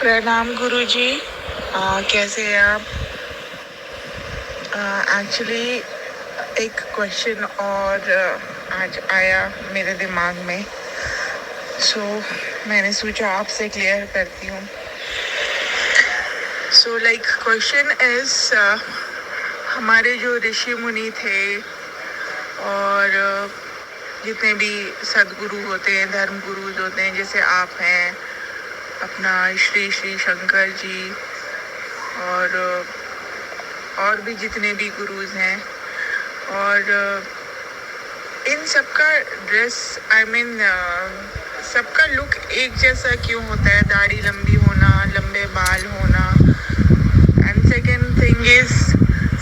प्रणाम गुरुजी। कैसे हैं आप? एक्चुअली एक क्वेश्चन और आज आया मेरे दिमाग में, सो मैंने सोचा आपसे क्लियर करती हूँ। सो लाइक क्वेश्चन इज, हमारे जो ऋषि मुनि थे और जितने भी सदगुरु होते हैं, धर्म गुरु होते हैं, जैसे आप हैं, अपना श्री श्री शंकर जी और भी जितने भी गुरुज हैं, और इन सबका ड्रेस सबका लुक एक जैसा क्यों होता है? दाढ़ी लंबी होना, लंबे बाल होना, एंड सेकेंड थिंग इज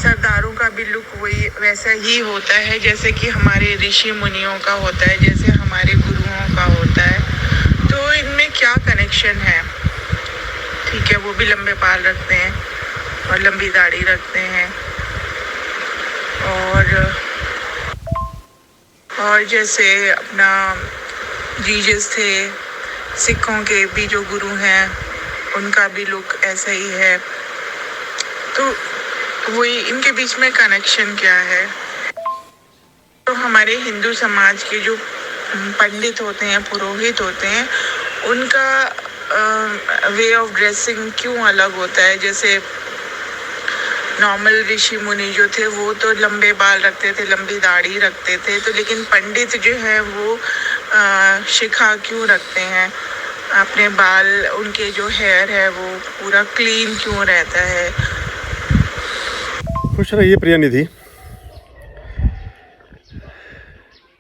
सरदारों का भी लुक वैसा ही होता है जैसे कि हमारे ऋषि मुनियों का होता है, जैसे हमारे गुरुओं का होता है। तो इनमें क्या कनेक्शन है? ठीक है, वो भी लंबे बाल रखते हैं और लंबी दाढ़ी रखते हैं, और जैसे अपना जीसस थे, सिखों के भी जो गुरु हैं उनका भी लुक ऐसा ही है। तो वही इनके बीच में कनेक्शन क्या है? तो हमारे हिंदू समाज के जो पंडित होते हैं, पुरोहित होते हैं, उनका वे ऑफ ड्रेसिंग क्यों अलग होता है? जैसे नॉर्मल ऋषि मुनि जो थे वो तो लंबे बाल रखते थे, लंबी दाढ़ी रखते थे, तो लेकिन पंडित जो है वो शिखा क्यों रखते हैं? अपने बाल, उनके जो हेयर है वो पूरा क्लीन क्यों रहता है? खुश रहिए प्रिय निधि।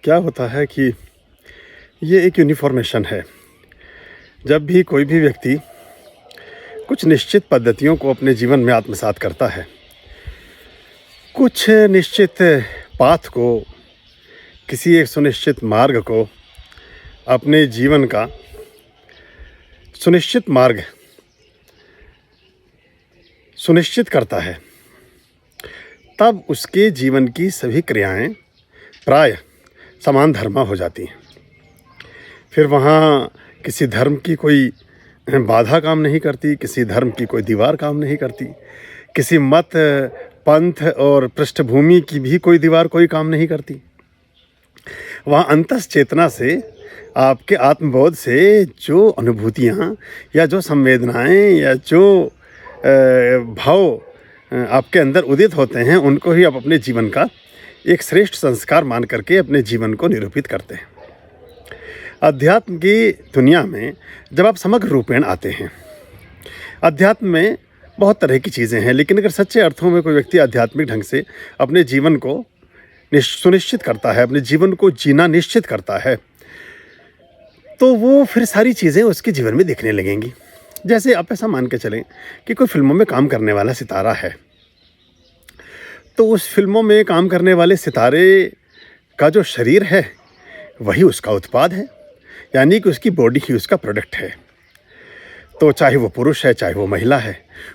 क्या होता है कि ये एक यूनिफॉर्मेशन है। जब भी कोई भी व्यक्ति कुछ निश्चित पद्धतियों को अपने जीवन में आत्मसात करता है, कुछ निश्चित पाथ को, किसी एक सुनिश्चित मार्ग को, अपने जीवन का सुनिश्चित मार्ग सुनिश्चित करता है, तब उसके जीवन की सभी क्रियाएं प्राय समान धर्मा हो जाती हैं। फिर वहाँ किसी धर्म की कोई बाधा काम नहीं करती, किसी धर्म की कोई दीवार काम नहीं करती, किसी मत, पंथ और पृष्ठभूमि की भी कोई दीवार कोई काम नहीं करती। वहाँ अंतस चेतना से, आपके आत्मबोध से जो अनुभूतियाँ या जो संवेदनाएं या जो भाव आपके अंदर उदित होते हैं, उनको ही आप अपने जीवन का एक श्रेष्ठ संस्कार मान करके अपने जीवन को निरूपित करते हैं। अध्यात्म की दुनिया में जब आप समग्र रूपेण आते हैं, अध्यात्म में बहुत तरह की चीज़ें हैं, लेकिन अगर सच्चे अर्थों में कोई व्यक्ति आध्यात्मिक ढंग से अपने जीवन को सुनिश्चित करता है, अपने जीवन को जीना निश्चित करता है, तो वो फिर सारी चीज़ें उसके जीवन में दिखने लगेंगी। जैसे आप ऐसा मान के चलें कि कोई फिल्मों में काम करने वाला सितारा है, तो उस फिल्मों में काम करने वाले सितारे का जो शरीर है वही उसका उत्पाद है, यानी कि उसकी बॉडी ही उसका प्रोडक्ट है। तो चाहे वो पुरुष है, चाहे वो महिला है,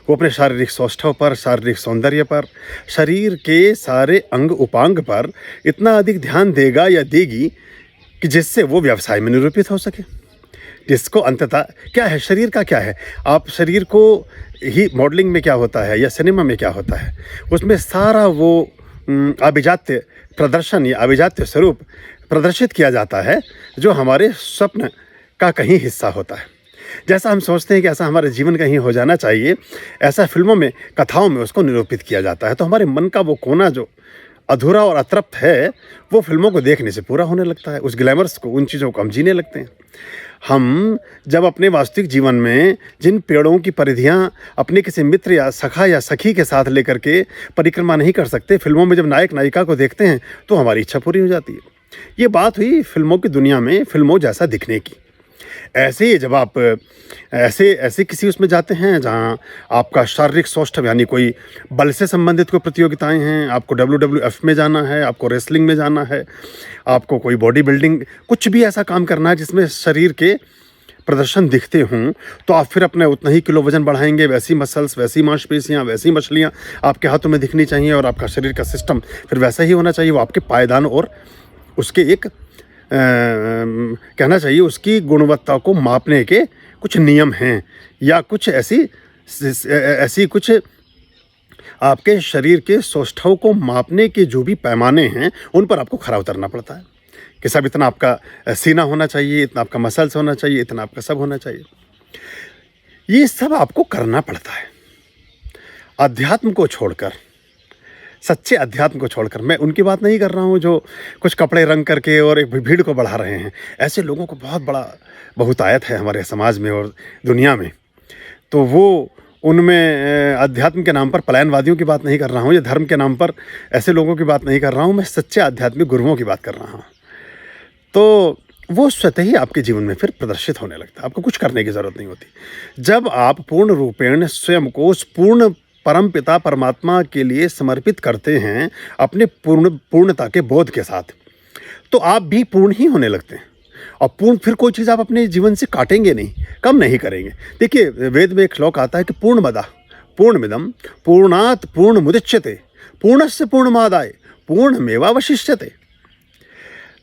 वो अपने शारीरिक सौष्ठव पर, शारीरिक सौंदर्य पर, शरीर के सारे अंग उपांग पर इतना अधिक ध्यान देगा या देगी कि जिससे वो व्यवसाय में निरूपित हो सके। जिसको अंततः क्या है, शरीर का क्या है, आप शरीर को ही मॉडलिंग में क्या होता है या सिनेमा में क्या होता है, उसमें सारा वो अभिजात्य प्रदर्शन या अभिजात्य स्वरूप प्रदर्शित किया जाता है, जो हमारे स्वप्न का कहीं हिस्सा होता है। जैसा हम सोचते हैं कि ऐसा हमारे जीवन कहीं हो जाना चाहिए, ऐसा फिल्मों में, कथाओं में उसको निरूपित किया जाता है। तो हमारे मन का वो कोना जो अधूरा और अतृप्त है, वो फिल्मों को देखने से पूरा होने लगता है। उस ग्लैमर्स को, उन चीज़ों को हम जीने लगते हैं। हम जब अपने वास्तविक जीवन में जिन पेड़ों की परिधियाँ अपने किसी मित्र या सखा या सखी के साथ लेकर के परिक्रमा नहीं कर सकते, फिल्मों में जब नायक नायिका को देखते हैं तो हमारी इच्छा पूरी हो जाती है। ये बात हुई फिल्मों की दुनिया में फिल्मों जैसा दिखने की। ऐसे ही जब आप ऐसे किसी उसमें जाते हैं जहाँ आपका शारीरिक सौष्ठव, यानी कोई बल से संबंधित कोई प्रतियोगिताएं हैं, आपको WWF में जाना है, आपको रेसलिंग में जाना है, आपको कोई बॉडी बिल्डिंग, कुछ भी ऐसा काम करना है जिसमें शरीर के प्रदर्शन दिखते हों, तो आप फिर अपने उतना ही किलो वजन बढ़ाएंगे। वैसी मसल्स, वैसी मांसपेशियाँ, वैसी मछलियाँ आपके हाथों में दिखनी चाहिए, और आपका शरीर का सिस्टम फिर वैसा ही होना चाहिए। वो आपके पायदान और उसके एक कहना चाहिए उसकी गुणवत्ता को मापने के कुछ नियम हैं या कुछ ऐसी कुछ आपके शरीर के सौष्ठव को मापने के जो भी पैमाने हैं उन पर आपको खरा उतरना पड़ता है कि सब इतना आपका सीना होना चाहिए, इतना आपका मसल्स होना चाहिए, इतना आपका सब होना चाहिए। ये सब आपको करना पड़ता है। अध्यात्म को छोड़कर, सच्चे अध्यात्म को छोड़कर, मैं उनकी बात नहीं कर रहा हूँ जो कुछ कपड़े रंग करके और एक भीड़ को बढ़ा रहे हैं। ऐसे लोगों को बहुत बड़ा बहुतायत है हमारे समाज में और दुनिया में। तो वो उनमें अध्यात्म के नाम पर पलायनवादियों की बात नहीं कर रहा हूँ या धर्म के नाम पर ऐसे लोगों की बात नहीं कर रहा हूँ। मैं सच्चे आध्यात्मिक गुरुओं की बात कर रहा हूँ। तो वो स्वतः ही आपके जीवन में फिर प्रदर्शित होने लगता है। आपको कुछ करने की ज़रूरत नहीं होती। जब आप पूर्ण रूपेण स्वयं को उस पूर्ण परम पिता परमात्मा के लिए समर्पित करते हैं अपने पूर्णता के बोध के साथ, तो आप भी पूर्ण ही होने लगते हैं। और पूर्ण फिर कोई चीज़ आप अपने जीवन से काटेंगे नहीं, कम नहीं करेंगे। देखिए, वेद में एक श्लोक आता है कि पूर्णमदा पूर्णमिदं पूर्णात् पूर्णमुदच्यते पूर्णस्य पूर्णमादाय पूर्णमेवावशिष्यते।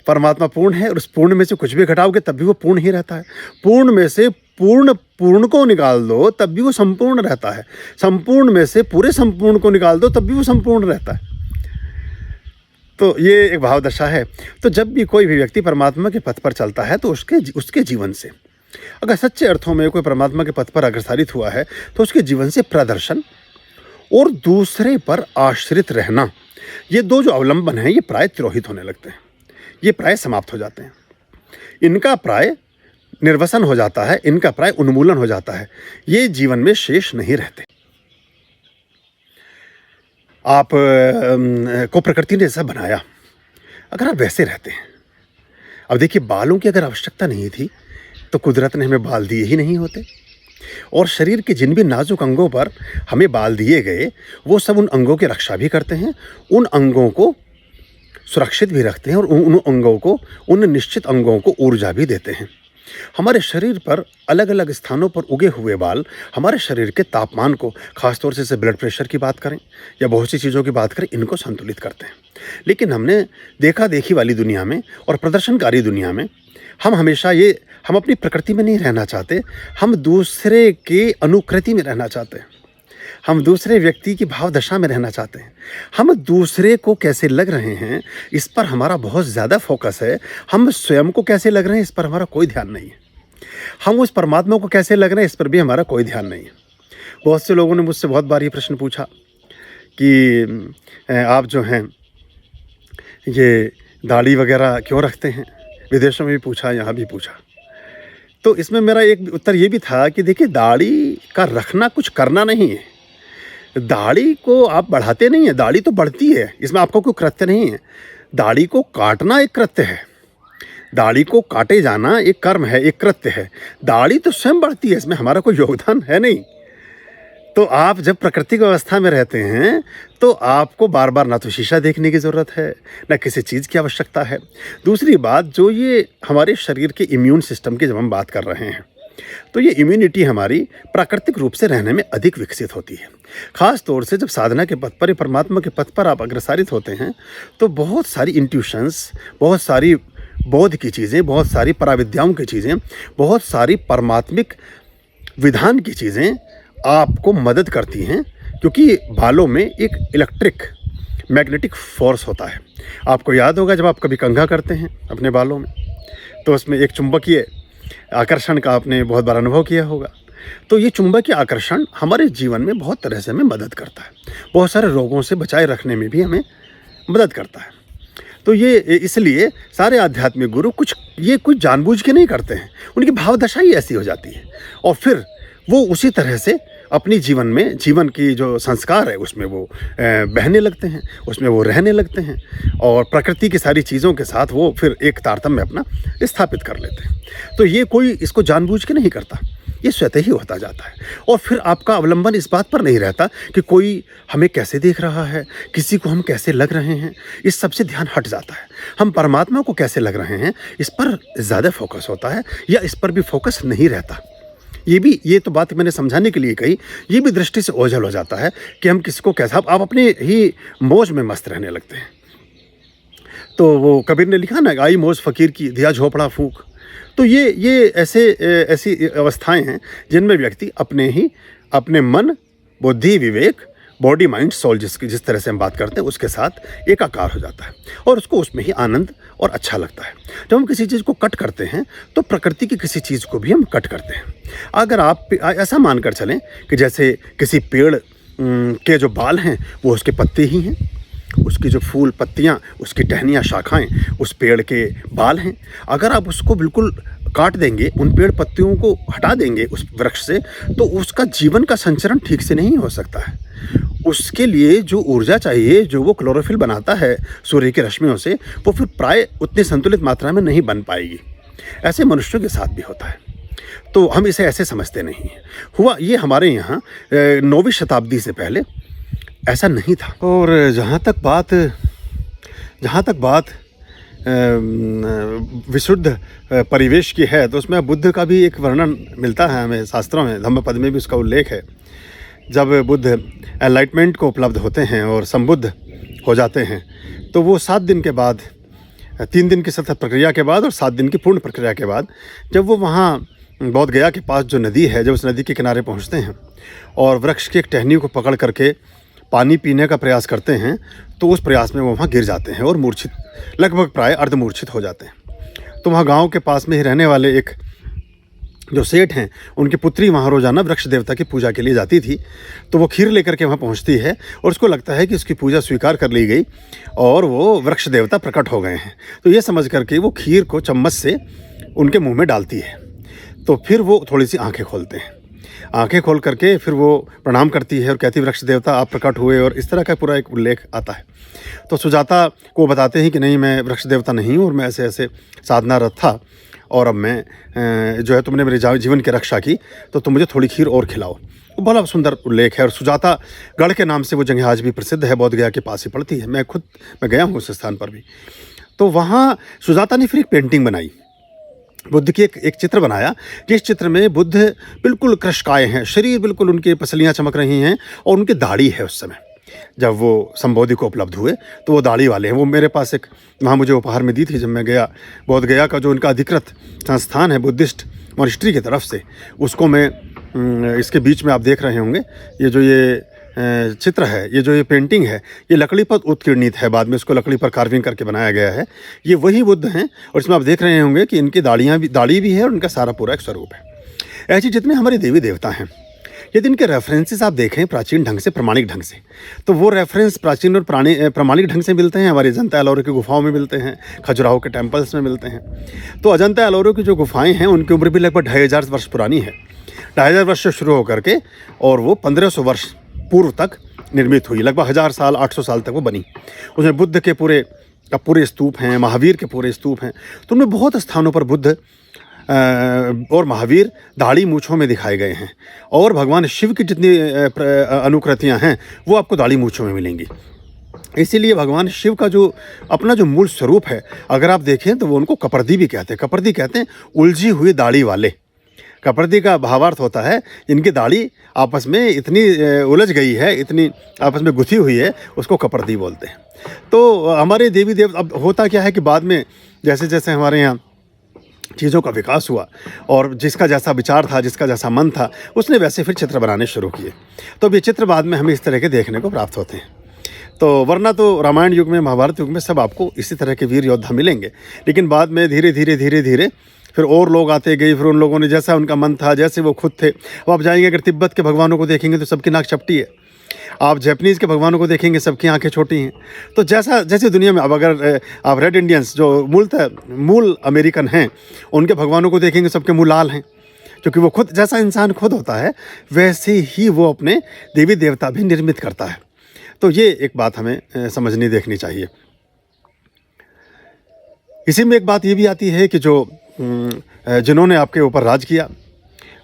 परमात्मा पूर्ण है और उस पूर्ण में से कुछ भी घटाओगे तब भी वो पूर्ण ही रहता है। पूर्ण में से पूर्ण को निकाल दो तब भी वो संपूर्ण रहता है। संपूर्ण में से पूरे संपूर्ण को निकाल दो तब भी वो संपूर्ण रहता है। तो ये एक भाव दशा है। तो जब भी कोई भी व्यक्ति परमात्मा के पथ पर चलता है तो उसके जीवन से, अगर सच्चे अर्थों में कोई परमात्मा के पथ पर अग्रसरित हुआ है तो उसके जीवन से प्रदर्शन और दूसरे पर आश्रित रहना, ये दो जो अवलंबन हैं ये प्राय तिरोहित होने लगते हैं। ये प्राय समाप्त हो जाते हैं। इनका प्राय निर्वसन हो जाता है, इनका प्राय उन्मूलन हो जाता है। ये जीवन में शेष नहीं रहते। आप को प्रकृति ने ऐसा बनाया, अगर आप वैसे रहते हैं। अब देखिए, बालों की अगर आवश्यकता नहीं थी तो कुदरत ने हमें बाल दिए ही नहीं होते। और शरीर के जिन भी नाजुक अंगों पर हमें बाल दिए गए वो सब उन अंगों की रक्षा भी करते हैं, उन अंगों को सुरक्षित भी रखते हैं और उन अंगों को, उन निश्चित अंगों को ऊर्जा भी देते हैं। हमारे शरीर पर अलग अलग स्थानों पर उगे हुए बाल हमारे शरीर के तापमान को, खासतौर से ब्लड प्रेशर की बात करें या बहुत सी चीज़ों की बात करें, इनको संतुलित करते हैं। लेकिन हमने देखा देखी वाली दुनिया में और प्रदर्शनकारी दुनिया में हम हमेशा हम अपनी प्रकृति में नहीं रहना चाहते, हम दूसरे के अनुकृति में रहना चाहते हैं। हम दूसरे व्यक्ति की भाव दशा में रहना चाहते हैं। हम दूसरे को कैसे लग रहे हैं इस पर हमारा बहुत ज़्यादा फोकस है। हम स्वयं को कैसे लग रहे हैं इस पर हमारा कोई ध्यान नहीं है। हम उस परमात्मा को कैसे लग रहे हैं इस पर भी हमारा कोई ध्यान नहीं है। बहुत से लोगों ने मुझसे बहुत बार ये प्रश्न पूछा कि आप जो हैं ये दाढ़ी वगैरह क्यों रखते हैं। विदेशों में भी पूछा, यहाँ भी पूछा। तो इसमें मेरा एक उत्तर ये भी था कि देखिए, दाढ़ी का रखना कुछ करना नहीं है। दाढ़ी को आप बढ़ाते नहीं हैं, दाढ़ी तो बढ़ती है, इसमें आपका कोई कृत्य नहीं है। दाढ़ी को काटना एक कृत्य है, दाढ़ी को काटे जाना एक कर्म है, एक कृत्य है। दाढ़ी तो स्वयं बढ़ती है, इसमें हमारा कोई योगदान है नहीं। तो आप जब प्राकृतिक अवस्था में रहते हैं तो आपको बार बार ना तो शीशा देखने की ज़रूरत है, ना किसी चीज़ की आवश्यकता है। दूसरी बात, जो ये हमारे शरीर के इम्यून सिस्टम की जब हम बात कर रहे हैं तो ये इम्यूनिटी हमारी प्राकृतिक रूप से रहने में अधिक विकसित होती है। ख़ास तौर से जब साधना के पथ पर, परमात्मा के पथ पर आप अग्रसरित होते हैं तो बहुत सारी इंट्यूशंस, बहुत सारी बोध की चीज़ें, बहुत सारी पराविद्याओं की चीज़ें, बहुत सारी परमात्मिक विधान की चीज़ें आपको मदद करती हैं, क्योंकि बालों में एक इलेक्ट्रिक मैग्नेटिक फोर्स होता है। आपको याद होगा जब आप कभी कंघा करते हैं अपने बालों में तो उसमें एक चुंबकीय आकर्षण का आपने बहुत बार अनुभव किया होगा। तो ये चुंबकीय आकर्षण हमारे जीवन में बहुत तरह से हमें मदद करता है, बहुत सारे रोगों से बचाए रखने में भी हमें मदद करता है। तो ये इसलिए सारे आध्यात्मिक गुरु कुछ जानबूझ के नहीं करते हैं, उनकी भाव दशा ही ऐसी हो जाती है और फिर वो उसी तरह से अपनी जीवन की जो संस्कार है उसमें वो बहने लगते हैं, उसमें वो रहने लगते हैं और प्रकृति की सारी चीज़ों के साथ वो फिर एक तारतम्य अपना स्थापित कर लेते हैं। तो ये कोई इसको जानबूझ के नहीं करता, ये स्वतः ही होता जाता है। और फिर आपका अवलंबन इस बात पर नहीं रहता कि कोई हमें कैसे देख रहा है, किसी को हम कैसे लग रहे हैं, इस सब से ध्यान हट जाता है। हम परमात्मा को कैसे लग रहे हैं इस पर ज़्यादा फोकस होता है, या इस पर भी फोकस नहीं रहता। ये तो बात मैंने समझाने के लिए कही, ये भी दृष्टि से ओझल हो जाता है कि हम किसी को कैसा, आप अपने ही मौज में मस्त रहने लगते हैं। तो वो कबीर ने लिखा ना, आई मौज फ़कीर की दिया झोपड़ा फूंक। तो ये ऐसी अवस्थाएं हैं जिनमें व्यक्ति अपने मन, बुद्धि, विवेक, बॉडी, माइंड, सोल जिस तरह से हम बात करते हैं उसके साथ एकाकार हो जाता है और उसको उसमें ही आनंद और अच्छा लगता है। जब हम किसी चीज़ को कट करते हैं तो प्रकृति की किसी चीज़ को भी हम कट करते हैं। अगर आप ऐसा मानकर चलें कि जैसे किसी पेड़ के जो बाल हैं वो उसके पत्ते ही हैं, उसकी जो फूल, पत्तियाँ, उसकी टहनियाँ, शाखाएं उस पेड़ के बाल हैं। अगर आप उसको बिल्कुल काट देंगे, उन पेड़ पत्तियों को हटा देंगे उस वृक्ष से, तो उसका जीवन का संचरण ठीक से नहीं हो सकता है। उसके लिए जो ऊर्जा चाहिए, जो वो क्लोरोफिल बनाता है सूर्य की रश्मियों से, वो फिर प्राय उतनी संतुलित मात्रा में नहीं बन पाएगी। ऐसे मनुष्यों के साथ भी होता है। तो हम इसे ऐसे समझते नहीं हैं। हुआ ये हमारे यहाँ 9वीं शताब्दी से पहले ऐसा नहीं था। और जहाँ तक बात विशुद्ध परिवेश की है तो उसमें बुद्ध का भी एक वर्णन मिलता है हमें शास्त्रों में। धम्मपद में भी उसका उल्लेख है। जब बुद्ध एनलाइटमेंट को उपलब्ध होते हैं और संबुद्ध हो जाते हैं तो वो 7 दिन के बाद, 3 दिन की सतत प्रक्रिया के बाद और 7 दिन की पूर्ण प्रक्रिया के बाद, जब वो वहाँ बोध गया के पास जो नदी है, जब उस नदी के किनारे पहुँचते हैं और वृक्ष की एक टहनी को पकड़ करके पानी पीने का प्रयास करते हैं तो उस प्रयास में वो वहाँ गिर जाते हैं और मूर्छित, लगभग प्राय अर्धमूर्छित हो जाते हैं। तो वहाँ गांव के पास में ही रहने वाले एक जो सेठ हैं, उनकी पुत्री वहाँ रोज़ाना वृक्ष देवता की पूजा के लिए जाती थी। तो वो खीर लेकर के वहाँ पहुँचती है और उसको लगता है कि उसकी पूजा स्वीकार कर ली गई और वो वृक्ष देवता प्रकट हो गए हैं। तो ये समझ करके वो खीर को चम्मच से उनके मुँह में डालती है। तो फिर वो थोड़ी सी आँखें खोलते हैं। आंखें खोल करके फिर वो प्रणाम करती है और कहती है, वृक्ष देवता आप प्रकट हुए, और इस तरह का पूरा एक उल्लेख आता है। तो सुजाता को बताते हैं कि नहीं, मैं वृक्ष देवता नहीं हूँ और मैं ऐसे ऐसे साधनारत था और अब मैं जो है, तुमने मेरे जीवन की रक्षा की तो तुम मुझे थोड़ी खीर और खिलाओ। वो बड़ा सुंदर उल्लेख है। और सुजाता गढ़ के नाम से वो जगह आज भी प्रसिद्ध है, बोध गया के पास ही पड़ती है। मैं गया हूँ उस स्थान पर भी। तो वहाँ सुजाता ने फिर एक पेंटिंग बनाई, बुद्ध की एक चित्र बनाया, जिस चित्र में बुद्ध बिल्कुल कृशकाय हैं, शरीर बिल्कुल उनके पसलियाँ चमक रही हैं और उनकी दाढ़ी है। उस समय जब वो संबोधि को उपलब्ध हुए तो वो दाढ़ी वाले हैं। वो मेरे पास एक वहाँ मुझे उपहार में दी थी जब मैं गया। बोध गया का जो उनका अधिकृत संस्थान है बुद्धिस्ट मॉनेस्ट्री की तरफ से, उसको मैं इसके बीच में आप देख रहे होंगे, ये चित्र है, ये जो ये पेंटिंग है, ये लकड़ी पर उत्कीर्णित है। बाद में इसको लकड़ी पर कार्विंग करके बनाया गया है। ये वही बुद्ध हैं और इसमें आप देख रहे होंगे कि इनकी दाढ़ी भी है और इनका सारा पूरा एक स्वरूप है। ऐसे जितने हमारे देवी देवता हैं, यदि इनके रेफरेंसेस आप देखें प्राचीन ढंग से, प्रमाणिक ढंग से, तो वो रेफरेंस प्राचीन और प्रमाणिक ढंग से मिलते हैं। हमारे अजंता एलोरा की गुफाओं में मिलते हैं, खजुराहो के टेम्पल्स में मिलते हैं। तो अजंता एलोरा की जो गुफाएँ हैं उनकी उम्र भी लगभग 2500 वर्ष पुरानी है। 2500 वर्ष से शुरू होकर के और वो 1500 वर्ष पूर्व तक निर्मित हुई। लगभग 1000 साल, 800 साल तक वो बनी। उसमें बुद्ध के पूरे स्तूप हैं, महावीर के पूरे स्तूप हैं। तो उनमें बहुत स्थानों पर बुद्ध और महावीर दाढ़ी मूँछों में दिखाए गए हैं। और भगवान शिव की जितनी अनुकृतियाँ हैं वो आपको दाढ़ी मूँछों में मिलेंगी। इसीलिए भगवान शिव का जो अपना जो मूल स्वरूप है, अगर आप देखें तो वो उनको कपर्दी भी कहते हैं। कपर्दी कहते हैं उलझी हुई दाढ़ी वाले। कपर्दी का भावार्थ होता है इनकी दाढ़ी आपस में इतनी उलझ गई है, इतनी आपस में गुथी हुई है, उसको कपर्दी बोलते हैं। तो हमारे देवी देव, अब होता क्या है कि बाद में जैसे जैसे हमारे यहाँ चीज़ों का विकास हुआ और जिसका जैसा विचार था, जिसका जैसा मन था, उसने वैसे फिर चित्र बनाने शुरू किए। तो अब ये चित्र बाद में हमें इस तरह के देखने को प्राप्त होते हैं। तो वरना तो रामायण युग में, महाभारत युग में सब आपको इसी तरह के वीर योद्धा मिलेंगे। लेकिन बाद में धीरे धीरे फिर और लोग आते गए। फिर उन लोगों ने जैसा उनका मन था, जैसे वो खुद थे। अब आप जाएंगे, अगर तिब्बत के भगवानों को देखेंगे तो सबकी नाक चपटी है। आप जापानीज़ के भगवानों को देखेंगे, सबकी आंखें छोटी हैं। तो जैसे दुनिया में, अब अगर आप रेड इंडियंस जो मूल अमेरिकन हैं, उनके भगवानों को देखेंगे, सबके मुँह लाल हैं। क्योंकि वो खुद, जैसा इंसान खुद होता है वैसे ही वो अपने देवी देवता भी निर्मित करता है। तो ये एक बात हमें समझनी देखनी चाहिए। इसी में एक बात ये भी आती है कि जिन्होंने आपके ऊपर राज किया,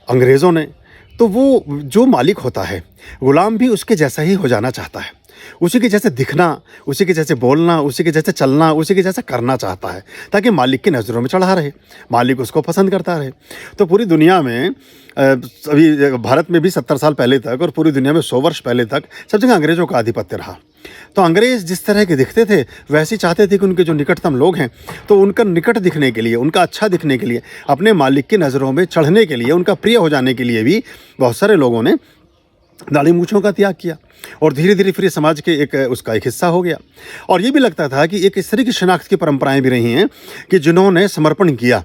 अंग्रेज़ों ने, तो वो जो मालिक होता है, गुलाम भी उसके जैसा ही हो जाना चाहता है। उसी के जैसे दिखना, उसी के जैसे बोलना, उसी के जैसे चलना, उसी के जैसे करना चाहता है, ताकि मालिक की नज़रों में चढ़ा रहे, मालिक उसको पसंद करता रहे। तो पूरी दुनिया में अभी भारत में भी 70 साल पहले तक और पूरी दुनिया में 100 वर्ष पहले तक सब जगह अंग्रेज़ों का आधिपत्य रहा। तो अंग्रेज़ जिस तरह के दिखते थे वैसे ही चाहते थे कि उनके जो निकटतम लोग हैं, तो उनका निकट दिखने के लिए, उनका अच्छा दिखने के लिए, अपने मालिक की नज़रों में चढ़ने के लिए, उनका प्रिय हो जाने के लिए भी बहुत सारे लोगों ने दाढ़ी मूँछों का त्याग किया और धीरे धीरे फिर ये समाज के उसका एक हिस्सा हो गया। और ये भी लगता था कि एक इस तरह की शनाख्त की परंपराएं भी रही हैं कि जिन्होंने समर्पण किया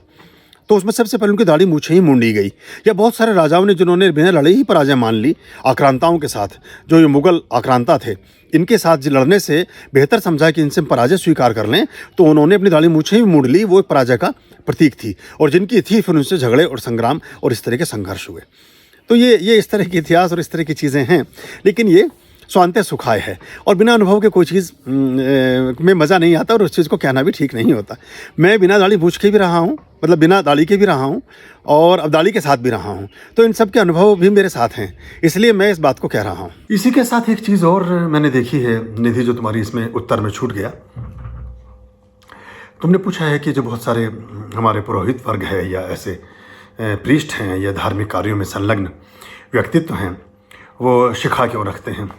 तो उसमें सबसे पहले उनकी दाढ़ी मूछें ही मूंडी गई, या बहुत सारे राजाओं ने जिन्होंने बिना लड़े ही पराजय मान ली आक्रांताओं के साथ, जो ये मुगल आक्रांता थे, इनके साथ लड़ने से बेहतर समझा कि इनसे पराजय स्वीकार कर लें, तो उन्होंने अपनी दाढ़ी मूछें ही मूंड ली। वो एक पराजय का प्रतीक थी और जिनकी थी फिर उनसे झगड़े और संग्राम और इस तरह के संघर्ष हुए। तो ये इस तरह के इतिहास और इस तरह की चीज़ें हैं, लेकिन ये स्वांतः सुखाय है और बिना अनुभव के कोई चीज़ में मज़ा नहीं आता और उस चीज़ को कहना भी ठीक नहीं होता। मैं बिना दाढ़ी मूछ के भी रहा हूँ, मतलब बिना दाढ़ी के भी रहा हूँ और अब दाढ़ी के साथ भी रहा हूँ, तो इन सब के अनुभव भी मेरे साथ हैं, इसलिए मैं इस बात को कह रहा हूँ। इसी के साथ एक चीज़ और मैंने देखी है निधि, जो तुम्हारी इसमें उत्तर में छूट गया। तुमने पूछा है कि जो बहुत सारे हमारे पुरोहित वर्ग है या ऐसे प्रीस्ट हैं या धार्मिक कार्यों में संलग्न व्यक्तित्व हैं, वो शिखा क्यों रखते हैं।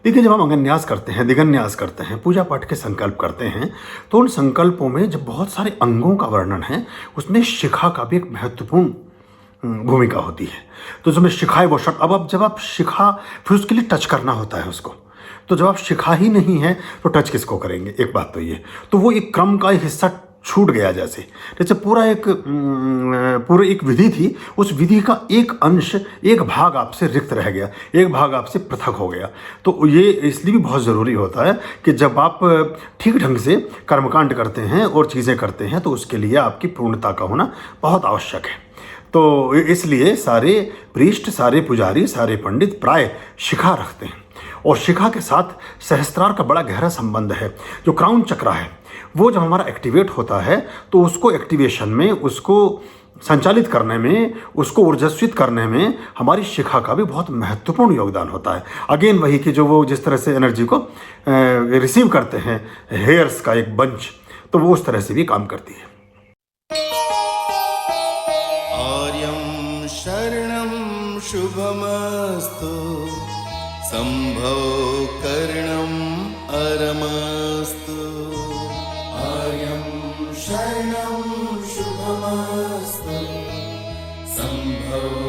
देखिए, जब हम अंगन्यास करते हैं, दिगन्यास करते हैं, पूजा पाठ के संकल्प करते हैं, तो उन संकल्पों में जब बहुत सारे अंगों का वर्णन है, उसमें शिखा का भी एक महत्वपूर्ण भूमिका होती है। तो जब शिखाएं वो शब्द, अब जब आप शिखा, फिर उसके लिए टच करना होता है उसको, तो जब आप शिखा ही नहीं है तो टच किसको करेंगे। एक बात तो ये, तो वो एक क्रम का एक हिस्सा छूट गया। जैसे पूरा एक विधि थी, उस विधि का एक अंश, एक भाग आपसे रिक्त रह गया, एक भाग आपसे पृथक हो गया। तो ये इसलिए भी बहुत ज़रूरी होता है कि जब आप ठीक ढंग से कर्मकांड करते हैं और चीज़ें करते हैं, तो उसके लिए आपकी पूर्णता का होना बहुत आवश्यक है। तो इसलिए सारे प्रीस्ट, सारे पुजारी, सारे पंडित प्राय शिखा रखते हैं और शिखा के साथ सहस्त्रार का बड़ा गहरा संबंध है। जो क्राउन चक्र है, वो जब हमारा एक्टिवेट होता है, तो उसको एक्टिवेशन में, उसको संचालित करने में, उसको ऊर्जस्वित करने में हमारी शिखा का भी बहुत महत्वपूर्ण योगदान होता है। अगेन वही कि जो वो जिस तरह से एनर्जी को रिसीव करते हैं, हेयर्स का एक बंच, तो वो उस तरह से भी काम करती है। आर्यं शरणं शुभमस्तु, संभव करणं अरमस्तु। आर्यं शरणं शुभमस्तु, संभव